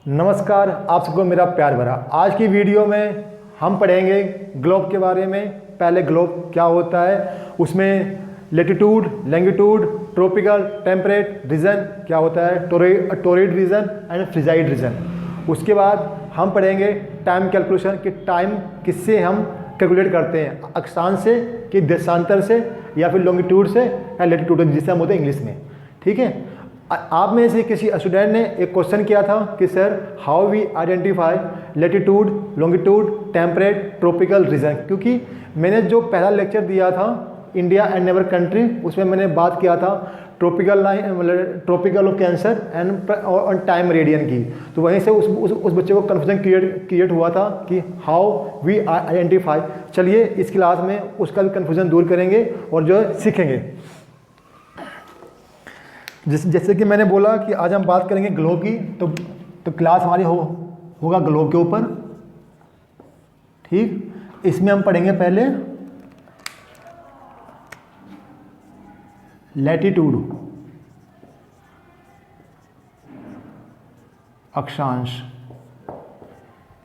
नमस्कार, आप सबको मेरा प्यार भरा। आज की वीडियो में हम पढ़ेंगे ग्लोब के बारे में। पहले ग्लोब क्या होता है, उसमें latitude, longitude, tropical, temperate region क्या होता है, टोरिड रीजन एंड फ्रिजाइड रीजन। उसके बाद हम पढ़ेंगे टाइम कैलकुलेशन कि टाइम किससे हम कैलकुलेट करते हैं, अक्षांश से कि देशांतर से या फिर लॉन्गिट्यूड से या लेटीट्यूड जिसे हम बोलते हैं इंग्लिश में। ठीक है, आप में से किसी स्टूडेंट ने एक क्वेश्चन किया था कि sir how we identify latitude, longitude, temperate, tropical region. क्योंकि मैंने जो पहला लेक्चर दिया था इंडिया एंड नेबर कंट्री, उसमें मैंने बात किया था ट्रॉपिकल लाइन, मतलब tropical of cancer and time radian की। तो वहीं से उस बच्चे को कन्फ्यूजन क्रिएट हुआ था कि हाउ वी आइडेंटिफाई। चलिए इस क्लास में उसका भी कन्फ्यूजन दूर करेंगे और जो है सीखेंगे। जैसे कि मैंने बोला कि आज हम बात करेंगे ग्लोब की, तो क्लास हमारी होगा ग्लोब के ऊपर। ठीक, इसमें हम पढ़ेंगे पहले लैटिट्यूड, अक्षांश।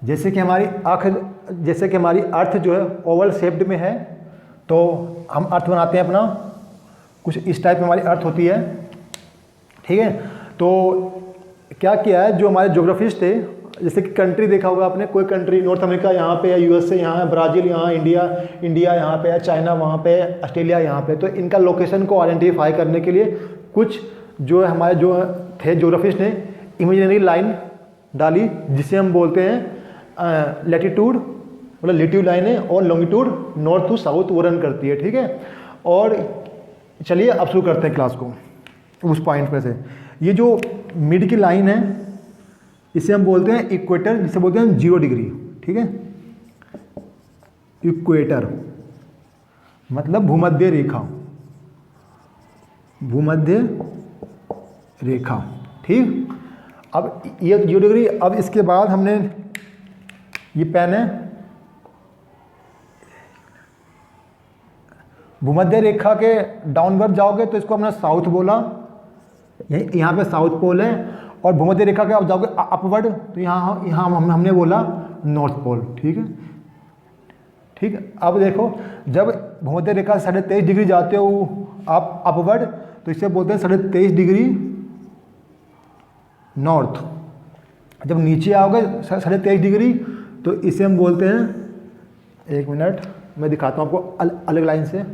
जैसे कि हमारी अर्थ जो है ओवल शेप्ड में है, तो हम अर्थ बनाते हैं अपना कुछ इस टाइप में हमारी अर्थ होती है। ठीक है, तो क्या किया है जो हमारे ज्योग्राफिस्ट थे, जैसे कि कंट्री देखा होगा आपने, कोई कंट्री नॉर्थ अमेरिका यहाँ पे है, यूएसए यहाँ है, ब्राज़ील यहाँ, इंडिया यहाँ पे है, चाइना वहाँ पे है, ऑस्ट्रेलिया यहाँ पे। तो इनका लोकेशन को आइडेंटिफाई करने के लिए कुछ जो है हमारे जो थे ज्योग्राफिस्ट ने इमेजिनरी लाइन डाली, जिसे हम बोलते हैं लैटिट्यूड, मतलब लिटिव लाइन है, और लॉन्गिट्यूड नॉर्थ टू साउथ वो रन करती है। ठीक है, और चलिए अब शुरू करते हैं क्लास को उस पॉइंट पे से। ये जो मिड की लाइन है इसे हम बोलते हैं इक्वेटर, जिसे बोलते हैं 0 डिग्री। ठीक है, इक्वेटर मतलब भूमध्य रेखा, भूमध्य रेखा। ठीक, अब ये 0 डिग्री। अब इसके बाद हमने ये पेन है, भूमध्य रेखा के डाउनवर्ड जाओगे तो इसको हमने साउथ बोला, यहाँ पे साउथ पोल है। और भूमध्य रेखा के आप जाओगे अपवर्ड तो यहाँ हमने बोला नॉर्थ पोल। ठीक है, ठीक। अब देखो, जब भूमध्य रेखा 23.5 डिग्री जाते हो आप अपवर्ड, तो इसे बोलते हैं 23.5 डिग्री नॉर्थ। जब नीचे आओगे 23.5 डिग्री तो इसे हम बोलते हैं, एक मिनट मैं दिखाता हूँ आपको अलग लाइन से,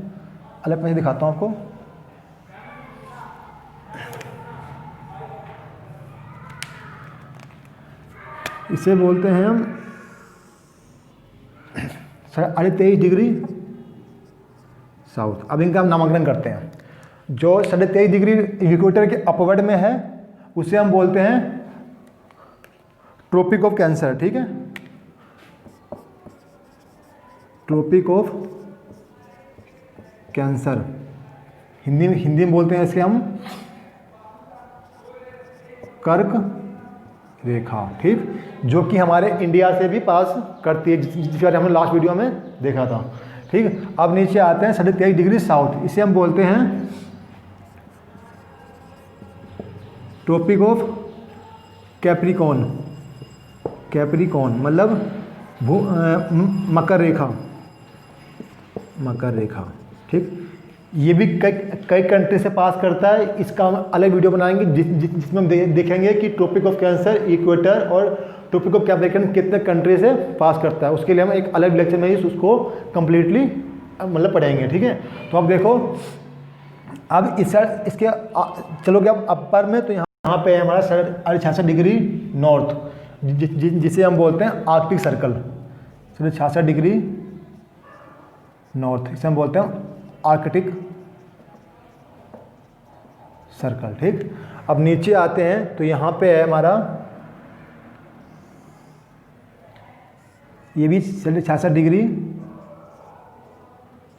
अलग पेन दिखाता हूँ आपको। इसे बोलते हैं हम 23.5 डिग्री साउथ। अब इनका हम नामकरण करते हैं। जो 23.5 डिग्री इक्वेटर के अपवर्ड में है उसे हम बोलते हैं ट्रॉपिक ऑफ कैंसर। ठीक है, ट्रॉपिक ऑफ कैंसर हिंदी में बोलते हैं इसे हम कर्क रेखा। ठीक, जो कि हमारे इंडिया से भी पास करती है, जिसके बारे में हमने लास्ट वीडियो में देखा था। ठीक, अब नीचे आते हैं 23.5 डिग्री साउथ, इसे हम बोलते हैं ट्रॉपिक ऑफ कैप्रिकॉर्न। कैप्रिकॉर्न मतलब मकर रेखा, मकर रेखा। ठीक, ये भी कई कंट्री से पास करता है। इसका हम अलग वीडियो बनाएंगे जिसमें हम देखेंगे कि ट्रॉपिक ऑफ कैंसर, इक्वेटर और ट्रॉपिक ऑफ कैप्रिकॉर्न कितने कंट्री से पास करता है। उसके लिए हम एक अलग लेक्चर में ही उसको कंप्लीटली मतलब पढ़ेंगे। ठीक है, तो अब देखो, अब इसके चलोगे अब अपर में, तो यहाँ पे है हमारा 66 डिग्री नॉर्थ, जिसे हम बोलते हैं आर्कटिक सर्कल। 66 डिग्री नॉर्थ, इसे हम बोलते हैं आर्कटिक सर्कल। ठीक, अब नीचे आते हैं तो यहाँ पे है हमारा, ये भी 66 डिग्री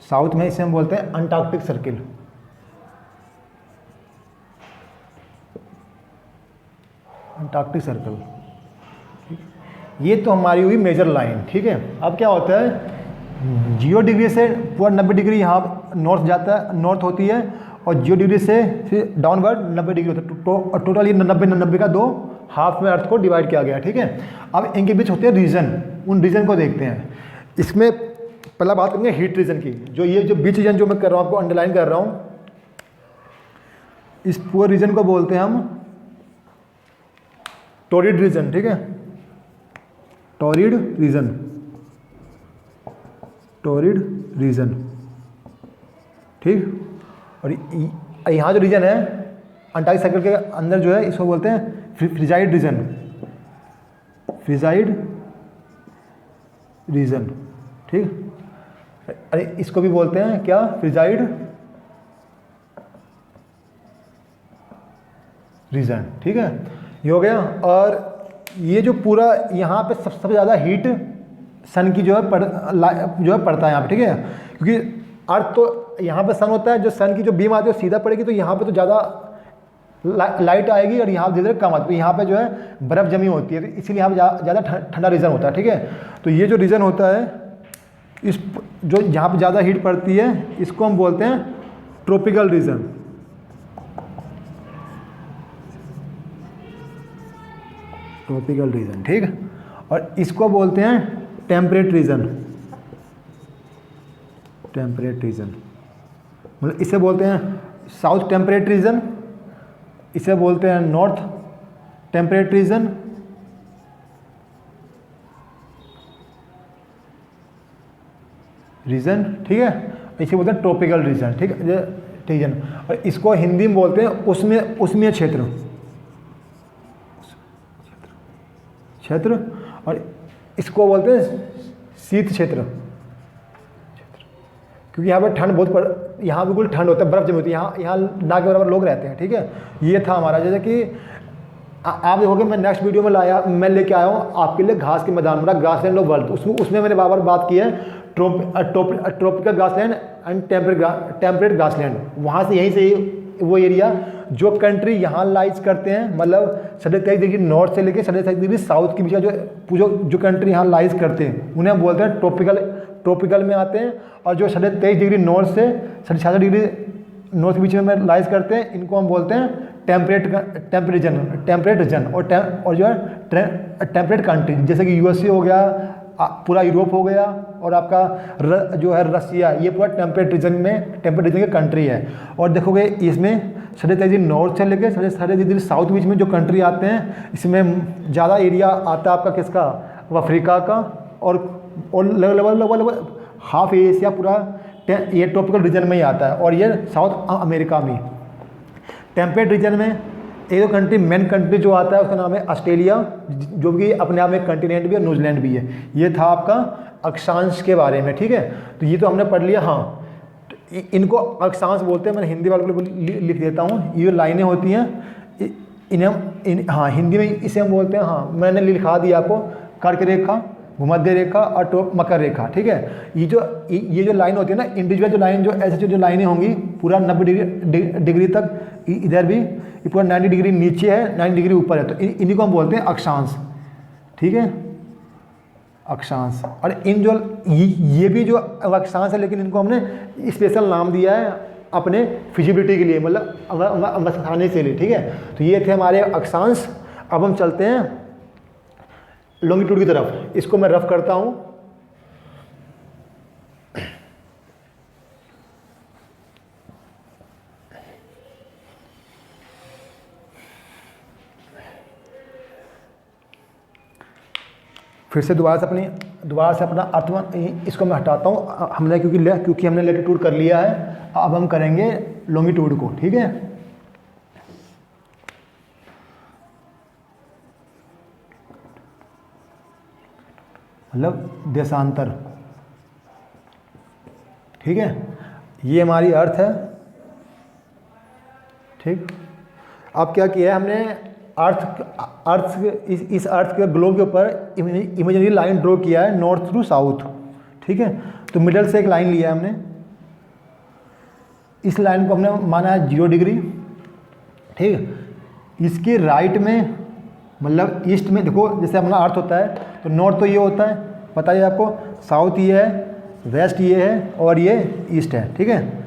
साउथ में, इसे हम बोलते हैं अंटार्कटिक सर्किल। Antarctic circle. ये तो हमारी हुई मेजर लाइन। ठीक है, अब क्या होता है, 0 डिग्री से पूरा 90 डिग्री यहाँ नॉर्थ जाता है, नॉर्थ होती है, और 0 डिग्री से फिर डाउनवर्ड 90 डिग्री होता है। टोटल ये 90 का 2 हाफ में अर्थ को डिवाइड किया गया, ठीक है। अब इनके बीच होते हैं रीजन, उन रीजन को देखते हैं। इसमें पहला बात करेंगे हीट रीजन की। जो ये जो बीच रीजन जो मैं कर रहा हूँ, आपको अंडरलाइन कर रहा हूँ, इस पूरे रीजन को बोलते हैं हम टॉरिड रीजन, ठीक है। टॉरिड रीजन, टॉरिड रीजन, ठीक। और यहाँ जो रीजन है अंटार्कटिक सर्कल के अंदर जो है, इसको बोलते हैं फ्रिजाइड रीजन, फ्रिजाइड रीजन, ठीक। अरे इसको भी बोलते हैं क्या, फ्रिजाइड रीजन, ठीक है। ये हो गया। और ये जो पूरा यहाँ पे सबसे ज़्यादा हीट सन की जो है पड़ता है यहाँ पे, ठीक है। क्योंकि अर्थ तो यहाँ पे सन होता है, जो सन की जो बीम आती है वो सीधा पड़ेगी, तो यहाँ पे तो ज़्यादा लाइट आएगी और यहाँ धीरे धीरे कम आती है। यहाँ पे जो है बर्फ़ जमी होती है, तो इसीलिए यहाँ पे ज़्यादा ठंडा रीजन होता है, ठीक है। तो ये जो रीजन होता है, इस जो यहाँ पे ज़्यादा हीट पड़ती है, इसको हम बोलते हैं ट्रॉपिकल रीजन, ट्रॉपिकल रीजन, ठीक। और इसको बोलते हैं टेम्परेट रीजन, टेम्परेट रीजन, मतलब इसे बोलते हैं साउथ टेम्परेट रीजन, इसे बोलते हैं नॉर्थ टेम्परेट रीजन, ठीक है। इसे बोलते हैं ट्रॉपिकल रीजन, ठीक है, रीजन। और इसको हिंदी में बोलते हैं उष्मीय क्षेत्र, क्षेत्र। और इसको बोलते हैं शीत क्षेत्र, क्योंकि यहाँ पर ठंड बहुत यहाँ बिल्कुल ठंड होता है, बर्फ़ जमी होती है, यहाँ ना के बराबर लोग रहते हैं, ठीक है। ये था हमारा, जैसे कि आप देखोगे मैं नेक्स्ट वीडियो में मैं लेके आया हूँ आपके लिए घास के मैदान, मेरा ग्रासलैंड ऑफ वर्ल्ड। उसमें मैंने बार बात की है tropical grassland and temperate grassland. वहाँ से यहीं से वो एरिया जो कंट्री यहाँ लाइज करते हैं, मतलब 23 डिग्री नॉर्थ से लेकर 23 डिग्री साउथ के बीच का जो कंट्री यहाँ लाइज करते हैं, उन्हें हम बोलते हैं ट्रॉपिकल में आते हैं। और जो 23 डिग्री नॉर्थ से 66 डिग्री नॉर्थ के बीच में लाइज करते हैं, इनको हम बोलते हैं टेम्परेट रीजन। और जो है टेम्परेट कंट्री, जैसे कि यूएसए हो गया, पूरा यूरोप हो गया, और आपका जो है रसिया, ये पूरा टेम्परेट रीजन की कंट्री है। और देखोगे इसमें 23 डिग्री नॉर्थ से लेकर 23 डिग्री साउथ बीच में जो कंट्री आते हैं, इसमें ज़्यादा एरिया आता है आपका किसका, अफ्रीका का, और लगभग हाफ एशिया पूरा ये ट्रॉपिकल रीजन में ही आता है। और ये साउथ अमेरिका में टेम्परेट रीजन में एक कंट्री, मेन कंट्री जो आता है उसका नाम है ऑस्ट्रेलिया, जो कि अपने आप में कंटिनेंट भी है, न्यूजीलैंड भी है। ये था आपका अक्षांश के बारे में, ठीक है। तो ये तो हमने पढ़ लिया। हाँ, इनको अक्षांश बोलते हैं, मैं हिंदी वालों को लिख देता हूँ। ये लाइनें होती हैं, इन्हें हाँ हिंदी में इसे हम बोलते हैं, हाँ मैंने लिखा दिया आपको, कर्क रेखा, भूमध्य रेखा और मकर रेखा, ठीक है। ये जो लाइन होती है ना, इंडिविजुअल जो लाइन, जो ऐसे जो लाइनें होंगी पूरा 90 डिग्री तक, इधर भी ये पूरा 90 डिग्री नीचे है, 90 डिग्री ऊपर है, तो इन्हीं को हम बोलते हैं अक्षांश, ठीक है, अक्षांश। और इन जो ये भी जो अक्षांश है, लेकिन इनको हमने स्पेशल नाम दिया है अपने फिजिबिलिटी के लिए, मतलब अवस्थाने के लिए, ठीक है। तो ये थे हमारे अक्षांश। अब हम चलते हैं लॉन्गिट्यूड की तरफ। इसको मैं रफ करता हूँ। फिर से दोबारा से अपना अर्थ इसको मैं हटाता हूँ। हमने क्योंकि हमने लैटिट्यूड कर लिया है, अब हम करेंगे लॉन्गिट्यूड को, ठीक है। मतलब देशांतर, ठीक है। ये हमारी अर्थ है, ठीक। अब क्या किया है हमने, इस अर्थ के ग्लोब के ऊपर इमेजिनरी लाइन ड्रॉ किया है, नॉर्थ टू साउथ, ठीक है। तो मिडल से एक लाइन लिया है हमने, इस लाइन को हमने माना है 0 डिग्री, ठीक। इसके राइट में, मतलब ईस्ट में, देखो जैसे अपना अर्थ होता है तो नॉर्थ तो ये होता है, पता है आपको, साउथ ये है, वेस्ट ये है, और ये ईस्ट है, ठीक है।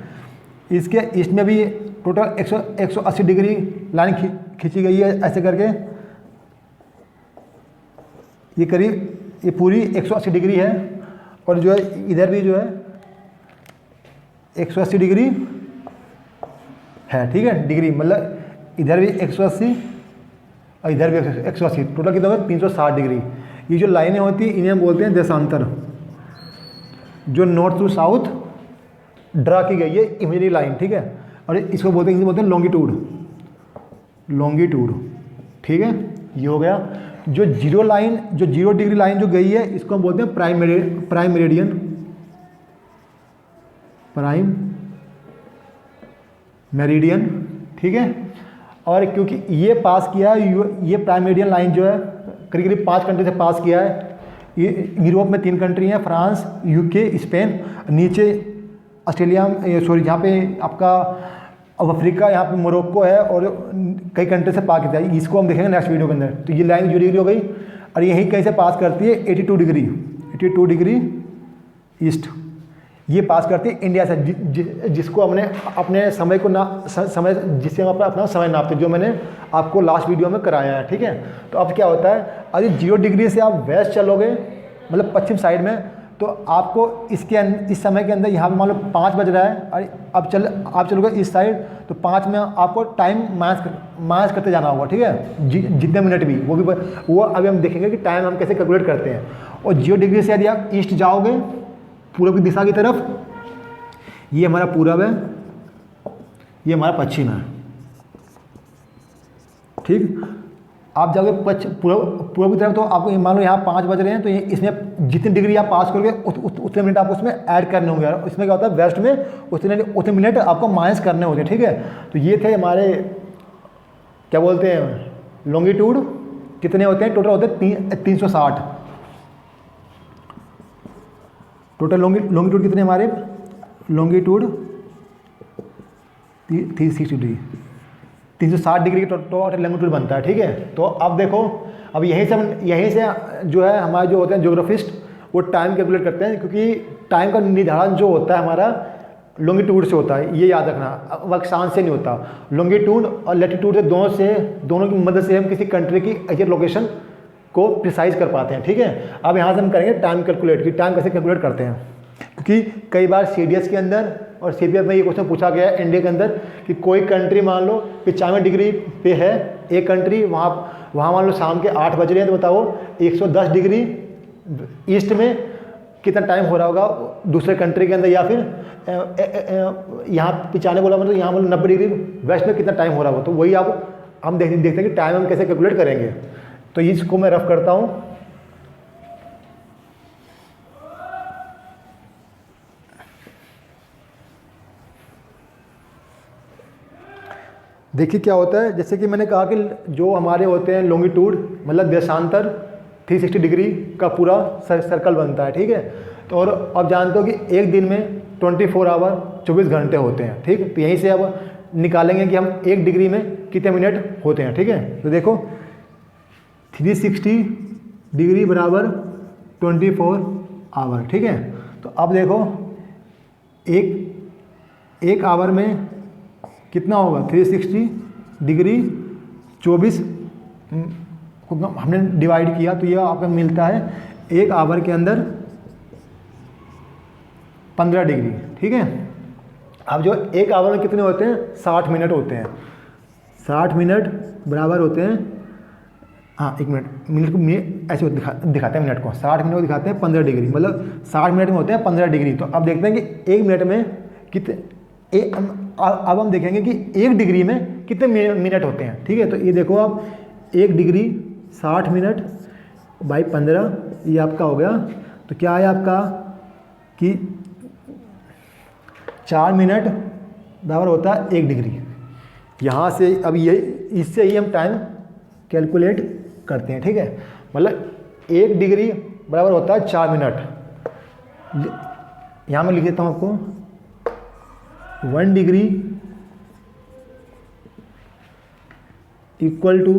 इसके ईस्ट में भी टोटल 180 डिग्री लाइन खींची गई है ऐसे करके, ये करीब ये पूरी 180 डिग्री है, और जो है इधर भी जो है 180 डिग्री है, ठीक है, डिग्री मतलब इधर भी 180 और इधर भी 180, टोटल कितना होगा 360 डिग्री। ये जो लाइनें होती हैं इन्हें हम बोलते हैं देशांतर, जो नॉर्थ टू साउथ ड्रा की गई है इमेजनरी लाइन, ठीक है। और इसको बोलते हैं लॉन्गिट्यूड, लॉन्गिट्यूड, ठीक है। ये हो गया। जो जीरो लाइन, जो 0 डिग्री लाइन जो गई है इसको हम बोलते हैं प्राइम मेरिडियन, प्राइम मेरिडियन, ठीक है। और क्योंकि ये पास किया है, ये प्राइम मेरिडियन लाइन जो है करीब करीब 5 कंट्री से पास किया है। ये यूरोप में 3 कंट्री हैं, फ्रांस, यूके, स्पेन, नीचे ऑस्ट्रेलिया, सॉरी यहाँ पे आपका अब अफ्रीका, यहाँ पे मोरक्को है, और कई कंट्री से पास किया है। इसको हम देखेंगे नेक्स्ट वीडियो के अंदर। तो ये लाइन 0 डिग्री हो गई, और यहीं कहीं से पास करती है 82 डिग्री, 82 डिग्री ईस्ट, ये पास करती है इंडिया से, जिसको हमने अपने समय को समय जिससे हम अपना समय नापते, जो मैंने आपको लास्ट वीडियो में कराया है, ठीक है। तो अब क्या होता है, अगर 0 डिग्री से आप वेस्ट चलोगे, मतलब पश्चिम साइड में, तो आपको इस समय के अंदर यहाँ पे मान लो 5 बज रहा है, और अब आप चलोगे इस साइड, तो 5 में आपको टाइम माइनस करते जाना होगा, ठीक है। जितने मिनट भी वो अभी हम देखेंगे कि टाइम हम कैसे कैलकुलेट करते हैं। और 0 डिग्री से यदि आप ईस्ट जाओगे, पूरब की दिशा की तरफ, ये हमारा पूरब है, ये हमारा पश्चिम है, ठीक। आप जाओगे पूर्व की तरफ, तो आपको मान लो यहाँ 5 बज रहे हैं, तो इसमें जितनी डिग्री आप पास करोगे उतने मिनट आपको उसमें ऐड करने होंगे। इसमें क्या होता है, वेस्ट में उतने मिनट आपको माइनस करने होते हैं, ठीक है। तो ये थे हमारे क्या बोलते हैं लॉन्गिट्यूड, कितने होते हैं टोटल, होते हैं 360 टोटल। लॉन्गिट्यूड कितने हमारे, लॉन्गिट्यूड 360 डिग्री, 360 डिग्री की टोटल लॉन्गिट्यूड बनता है, ठीक है। तो अब देखो, अब यहीं से जो है हमारे जो होते हैं ज्योग्राफिस्ट, वो टाइम कैलकुलेट करते हैं, क्योंकि टाइम का निर्धारण जो होता है हमारा लॉन्गिट्यूड से होता है, ये याद रखना, अक्षांश से नहीं होता। लॉन्गिट्यूड और लैटिट्यूड से दोनों की मदद से हम किसी कंट्री की एग्जैक्ट लोकेशन को प्रिसाइज कर पाते हैं, ठीक है। अब यहाँ से हम करेंगे टाइम कैलकुलेट, कि टाइम कैसे कैलकुलेट करते हैं, क्योंकि कई बार CDS के अंदर और CPF में ये क्वेश्चन पूछा गया है इंडिया के अंदर, कि कोई कंट्री मान लो 95 डिग्री पे है एक कंट्री, वहाँ मान लो शाम के 8 बज रहे हैं, तो बताओ 110 डिग्री ईस्ट में कितना टाइम हो रहा होगा दूसरे कंट्री के अंदर, या फिर यहाँ 95 बोला मतलब यहाँ मतलब 90 डिग्री वेस्ट में कितना टाइम हो रहा होगा। तो वही हम देखते हैं कि टाइम हम कैसे कैलकुलेट करेंगे। तो इसको मैं रफ करता हूँ। देखिए क्या होता है, जैसे कि मैंने कहा कि जो हमारे होते हैं लॉन्गिट्यूड मतलब देशांतर 360 डिग्री का पूरा सर्कल बनता है, ठीक है। तो और अब जानते हो कि एक दिन में 24 आवर 24 घंटे होते हैं, ठीक। तो यहीं से अब निकालेंगे कि हम 1 डिग्री में कितने मिनट होते हैं, ठीक है। तो देखो 360 डिग्री बराबर 24 आवर, ठीक है। तो अब देखो एक आवर में कितना होगा, 360 डिग्री 24 हमने डिवाइड किया, तो ये आपको मिलता है 1 आवर के अंदर 15 डिग्री, ठीक है। अब जो 1 आवर में कितने होते हैं, 60 मिनट होते हैं। 60 मिनट बराबर होते हैं, हाँ 1 मिनट को ऐसे दिखाते हैं मिनट को, 60 मिनट को दिखाते हैं 15 डिग्री, मतलब 60 मिनट में होते हैं 15 डिग्री। तो अब देखते हैं कि 1 मिनट में कितने, अब हम देखेंगे कि 1 डिग्री में कितने मिनट होते हैं, ठीक है। तो ये देखो आप 1 डिग्री 60 मिनट बाई 15, ये आपका हो गया। तो क्या है आपका कि 4 मिनट बराबर होता है 1 डिग्री। यहाँ से अब ये इससे ही हम टाइम कैलकुलेट करते हैं, ठीक है। मतलब 1 डिग्री बराबर होता है 4 मिनट। यहाँ मैं लिख देता हूँ आपको 1 degree equal to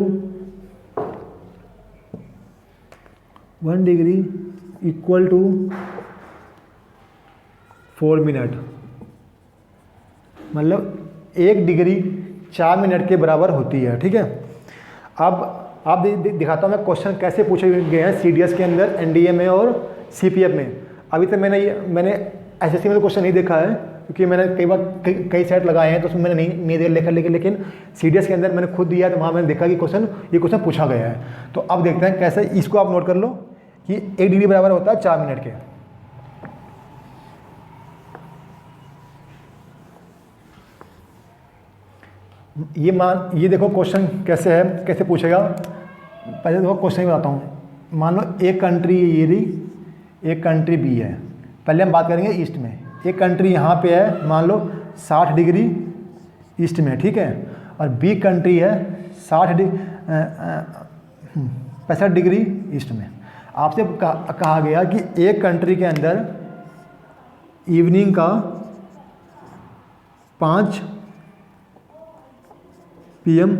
1 degree equal to 4 minute, मतलब 1 डिग्री 4 मिनट के बराबर होती है, ठीक है। अब आप दिखाता हूँ मैं क्वेश्चन कैसे पूछे गए हैं CDS के अंदर, NDA में और CPF में। अभी तक मैंने SSC में तो क्वेश्चन नहीं देखा है, क्योंकि मैंने कई बार कई सेट लगाए हैं तो उसमें मैंने नहीं देखा, लेकिन CDS के अंदर मैंने खुद दिया तो वहाँ मैंने देखा कि ये क्वेश्चन पूछा गया है। तो अब देखते हैं कैसे, इसको आप नोट कर लो कि 1 डिग्री बराबर होता है 4 मिनट के। ये देखो क्वेश्चन कैसे है, कैसे पूछेगा। पहले देखो क्वेश्चन ही बताता हूँ। मान लो एक कंट्री ये रही, एक कंट्री बी है। पहले हम बात करेंगे ईस्ट में। एक कंट्री यहाँ पे है, मान लो 60 डिग्री ईस्ट में, ठीक है, और बी कंट्री है 65 डिग्री ईस्ट में। आपसे कहा गया कि एक कंट्री के अंदर इवनिंग का 5 PM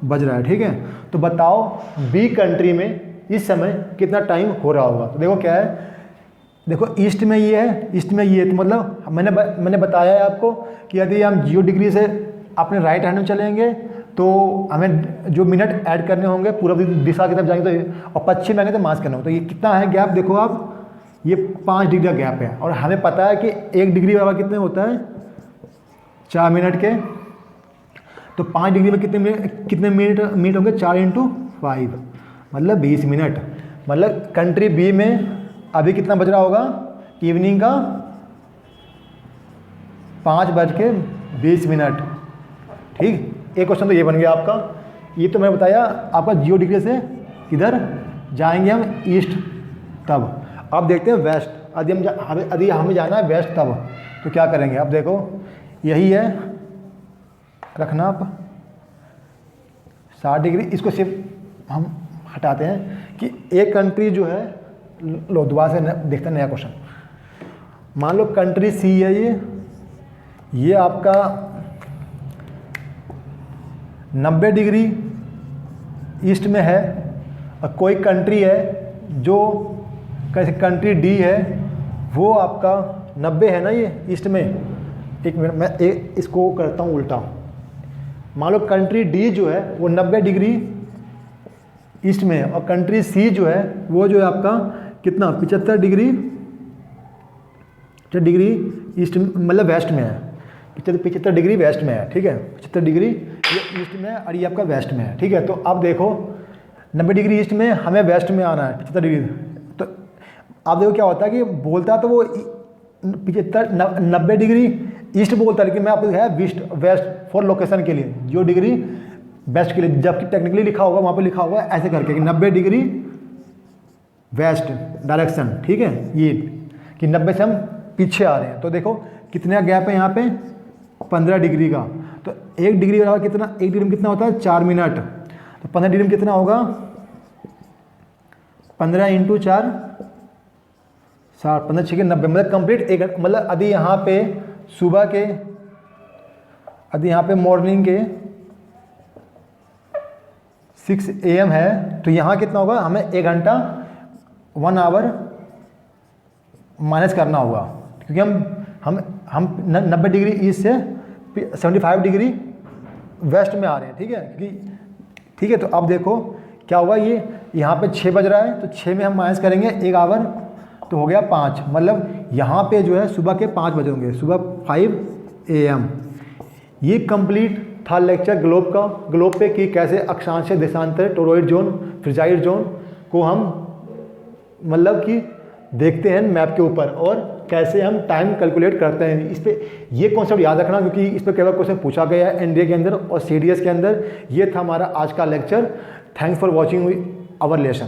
बज रहा है, ठीक है। तो बताओ बी कंट्री में इस समय कितना टाइम हो रहा होगा। तो देखो क्या है, देखो ईस्ट में ये है, ईस्ट में ये है, तो मतलब मैंने बताया है आपको कि यदि हम 0 डिग्री से अपने राइट हैंड में चलेंगे तो हमें जो मिनट ऐड करने होंगे पूर्व दिशा की तरफ जाएंगे तो, और पश्चिम आएंगे तो मास करना होगा। तो ये कितना है गैप, देखो आप, ये 5 डिग्री का गैप है। और हमें पता है कि 1 डिग्री बराबर कितने होता है, 4 मिनट के। तो 5 डिग्री में कितने मिनट होंगे, 4 × 5 मतलब 20 मिनट। मतलब कंट्री बी में अभी कितना बज रहा होगा, इवनिंग का 5:20। ठीक, एक क्वेश्चन तो ये बन गया आपका। ये तो मैंने बताया आपका 0 डिग्री से इधर जाएंगे हम ईस्ट तब। अब देखते हैं वेस्ट। यदि हमें जाना है वेस्ट तब तो क्या करेंगे। अब देखो यही है, रखना आप 60 डिग्री। इसको सिर्फ हम हटाते हैं कि एक कंट्री जो है, लो दोबारा से देखते हैं नया क्वेश्चन। मान लो कंट्री सी है, ये आपका 90 डिग्री ईस्ट में है, और कोई कंट्री है जो कैसे कंट्री डी है वो आपका 90 है ना, ये ईस्ट में। एक मिनट मैं इसको करता हूँ उल्टा। मान लो कंट्री डी जो है वो 90 डिग्री ईस्ट में है, और कंट्री सी जो है वो जो है आपका कितना 75 डिग्री ईस्ट मतलब वेस्ट में है। 75 डिग्री वेस्ट में है, ठीक है। 75 डिग्री ये ईस्ट में है और ये आपका वेस्ट में है, ठीक है। तो अब देखो 90 डिग्री ईस्ट में हमें वेस्ट में आना है 75 डिग्री। तो आप देखो क्या होता है कि बोलता तो वो 90 डिग्री ईस्ट बोलता है, लेकिन मैं आपको है वेस्ट फॉर लोकेशन के लिए 0 डिग्री वेस्ट के लिए, जबकि टेक्निकली लिखा होगा वहाँ पे लिखा होगा ऐसे करके कि 90 डिग्री वेस्ट डायरेक्शन, ठीक है। ये कि 90 से हम पीछे आ रहे हैं। तो देखो कितना गैप है यहाँ पे, 15 डिग्री का। तो 1 डिग्री बराबर कितना, 1 डिग्री में कितना होता है 4 मिनट। तो 15 डिग्री में कितना होगा, 15 × 4 60, 15 6 90, मतलब कंप्लीट 1 घंटा। मतलब यदि यहाँ पे सुबह के, यदि यहाँ पे मॉर्निंग के 6 AM है, तो यहाँ कितना होगा, हमें 1 घंटा 1 आवर माइनस करना होगा, क्योंकि हम 90 डिग्री ईस्ट से 75 डिग्री वेस्ट में आ रहे हैं, ठीक है। क्योंकि ठीक है, तो अब देखो क्या होगा, ये यहाँ पे 6 बज रहा है, तो 6 में हम माइनस करेंगे 1 आवर, तो हो गया 5। मतलब यहाँ पे जो है सुबह के 5 बजे होंगे, सुबह 5 AM। ये कंप्लीट था लेक्चर ग्लोब का, ग्लोब पे कि कैसे अक्षांश देशांतर टोरॉइड जोन फ्रिजाइड जोन को हम मतलब कि देखते हैं मैप के ऊपर, और कैसे हम टाइम कैलकुलेट करते हैं। इस पे ये कॉन्सेप्ट याद रखना, क्योंकि इस पर कई बार क्वेश्चन पूछा गया है NDA के अंदर और CDS के अंदर। ये था हमारा आज का lecture. Thanks for watching our lesson.